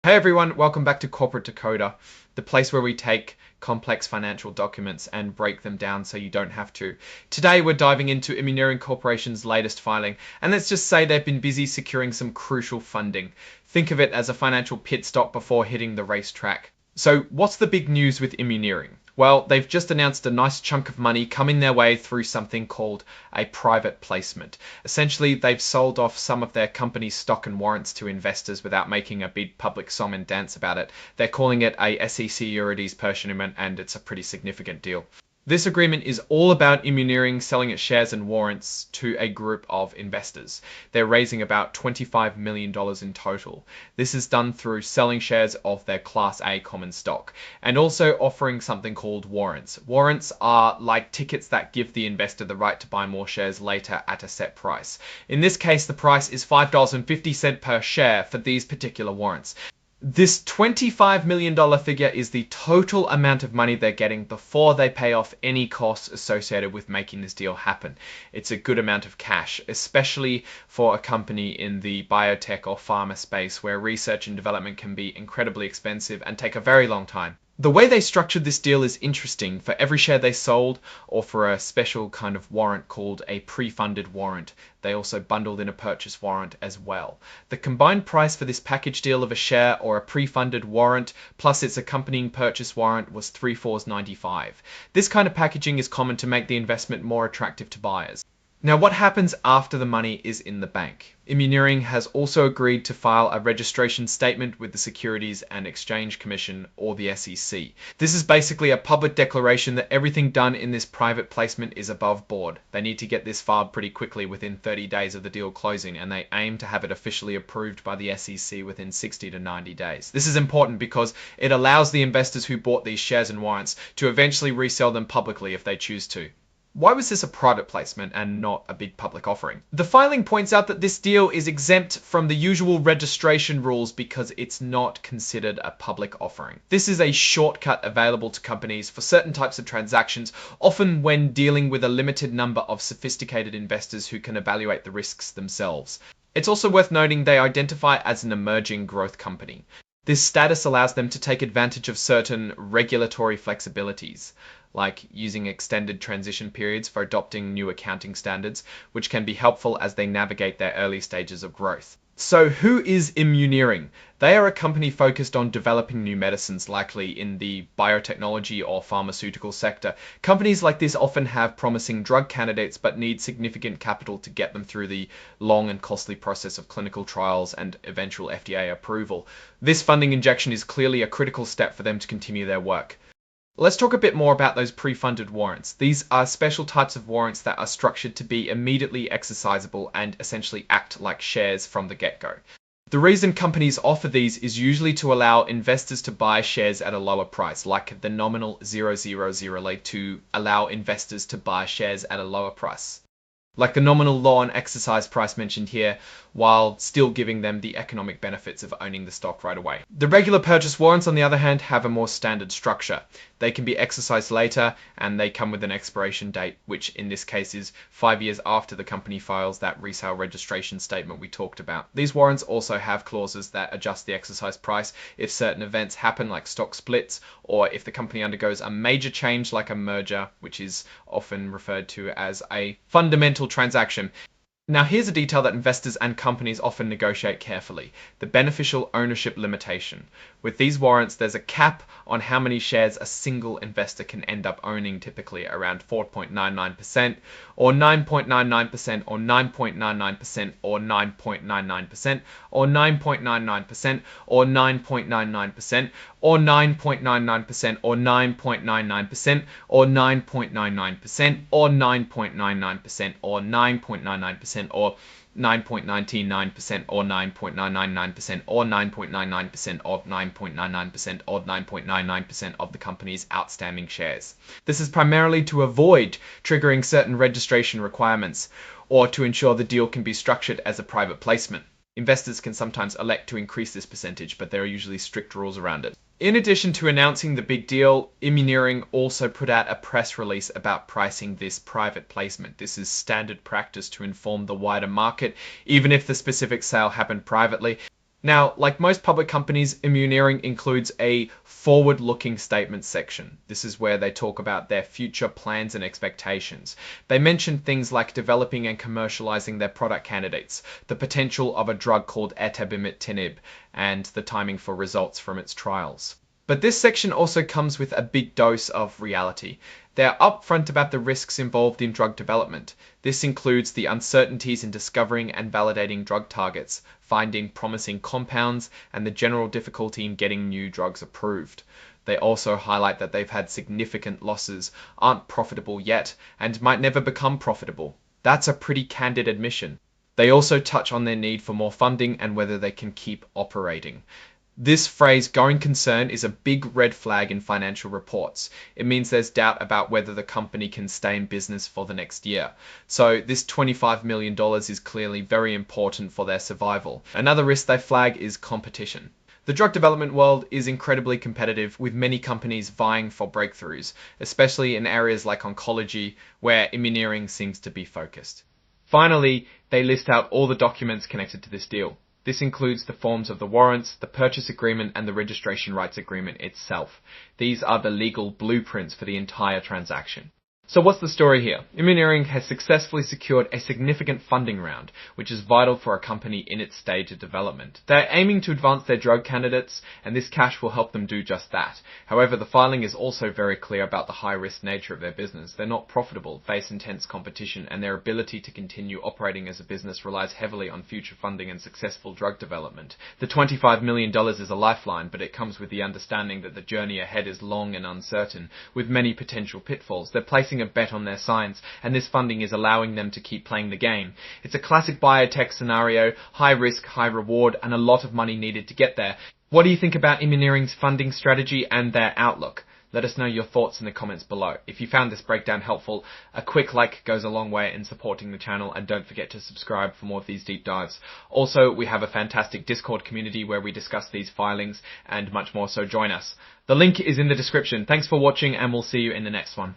Hey everyone, welcome back to Corporate Decoder, the place where we take complex financial documents and break them down so you don't have to. Today we're diving into Immuneering Corporation's latest filing, and let's just say they've been busy securing some crucial funding. Think of it as a financial pit stop before hitting the racetrack. So what's the big news with Immuneering? Well, they've just announced a nice chunk of money coming their way through something called a private placement. Essentially, they've sold off some of their company's stock and warrants to investors without making a big public song and dance about it. They're calling it a SEC securities purchasement, and it's a pretty significant deal. This agreement is all about Immuneering selling its shares and warrants to a group of investors. They're raising about $25 million in total. This is done through selling shares of their Class A common stock and also offering something called warrants. Warrants are like tickets that give the investor the right to buy more shares later at a set price. In this case, the price is $5.50 per share for these particular warrants. This $25 million figure is the total amount of money they're getting before they pay off any costs associated with making this deal happen. It's a good amount of cash, especially for a company in the biotech or pharma space where research and development can be incredibly expensive and take a very long time. The way they structured this deal is interesting. For every share they sold, or for a special kind of warrant called a pre-funded warrant, they also bundled in a purchase warrant as well. The combined price for this package deal of a share or a pre-funded warrant plus its accompanying purchase warrant was $3,495. This kind of packaging is common to make the investment more attractive to buyers. Now, what happens after the money is in the bank? Immuneering has also agreed to file a registration statement with the Securities and Exchange Commission, or the SEC. This is basically a public declaration that everything done in this private placement is above board. They need to get this filed pretty quickly within 30 days of the deal closing, and they aim to have it officially approved by the SEC within 60 to 90 days. This is important because it allows the investors who bought these shares and warrants to eventually resell them publicly if they choose to. Why was this a private placement and not a big public offering? The filing points out that this deal is exempt from the usual registration rules because it's not considered a public offering. This is a shortcut available to companies for certain types of transactions, often when dealing with a limited number of sophisticated investors who can evaluate the risks themselves. It's also worth noting they identify as an emerging growth company. This status allows them to take advantage of certain regulatory flexibilities, like using extended transition periods for adopting new accounting standards, which can be helpful as they navigate their early stages of growth. So who is Immuneering? They are a company focused on developing new medicines, likely in the biotechnology or pharmaceutical sector. Companies like this often have promising drug candidates but need significant capital to get them through the long and costly process of clinical trials and eventual FDA approval. This funding injection is clearly a critical step for them to continue their work. Let's talk a bit more about those pre-funded warrants. These are special types of warrants that are structured to be immediately exercisable and essentially act like shares from the get-go. The reason companies offer these is usually to allow investors to buy shares at a lower price, like the nominal 0.008 to allow investors to buy shares at a lower price, like the nominal law and exercise price mentioned here, while still giving them the economic benefits of owning the stock right away. The regular purchase warrants, on the other hand, have a more standard structure. They can be exercised later, and they come with an expiration date, which in this case is 5 years after the company files that resale registration statement we talked about. These warrants also have clauses that adjust the exercise price if certain events happen, like stock splits, or if the company undergoes a major change like a merger, which is often referred to as a fundamental transaction. Now, here's a detail that investors and companies often negotiate carefully: the beneficial ownership limitation. With these warrants, there's a cap on how many shares a single investor can end up owning, typically around 4.99%, or 9.99%, or 9.99%, or 9.99%, or 9.99%, or 9.99%, or 9.99%, or 9.99%, or 9.99%, or 9.99%, or 9.99%, or 9.99%, or 9.999%, or 9.99%, or 9.99%, or 9.99% of the company's outstanding shares. This is primarily to avoid triggering certain registration requirements, or to ensure the deal can be structured as a private placement. Investors can sometimes elect to increase this percentage, but there are usually strict rules around it. In addition to announcing the big deal, Immuneering also put out a press release about pricing this private placement. This is standard practice to inform the wider market, even if the specific sale happened privately. Now, like most public companies, Immuneering includes a forward-looking statement section. This is where they talk about their future plans and expectations. They mention things like developing and commercializing their product candidates, the potential of a drug called etebimetinib, and the timing for results from its trials. But this section also comes with a big dose of reality. They're upfront about the risks involved in drug development. This includes the uncertainties in discovering and validating drug targets, finding promising compounds, and the general difficulty in getting new drugs approved. They also highlight that they've had significant losses, aren't profitable yet, and might never become profitable. That's a pretty candid admission. They also touch on their need for more funding and whether they can keep operating. This phrase, going concern, is a big red flag in financial reports. It means there's doubt about whether the company can stay in business for the next year. So this $25 million is clearly very important for their survival. Another risk they flag is competition. The drug development world is incredibly competitive, with many companies vying for breakthroughs, especially in areas like oncology, where Immuneering seems to be focused. Finally, they list out all the documents connected to this deal. This includes the forms of the warrants, the purchase agreement, and the registration rights agreement itself. These are the legal blueprints for the entire transaction. So what's the story here? Immuneering has successfully secured a significant funding round, which is vital for a company in its stage of development. They're aiming to advance their drug candidates, and this cash will help them do just that. However, the filing is also very clear about the high-risk nature of their business. They're not profitable, face intense competition, and their ability to continue operating as a business relies heavily on future funding and successful drug development. The $25 million is a lifeline, but it comes with the understanding that the journey ahead is long and uncertain, with many potential pitfalls. They're placing a bet on their science, and this funding is allowing them to keep playing the game. It's a classic biotech scenario, high risk, high reward, and a lot of money needed to get there. What do you think about Immuneering's funding strategy and their outlook? Let us know your thoughts in the comments below. If you found this breakdown helpful, a quick like goes a long way in supporting the channel, and don't forget to subscribe for more of these deep dives. Also, we have a fantastic Discord community where we discuss these filings and much more, so join us. The link is in the description. Thanks for watching, and we'll see you in the next one.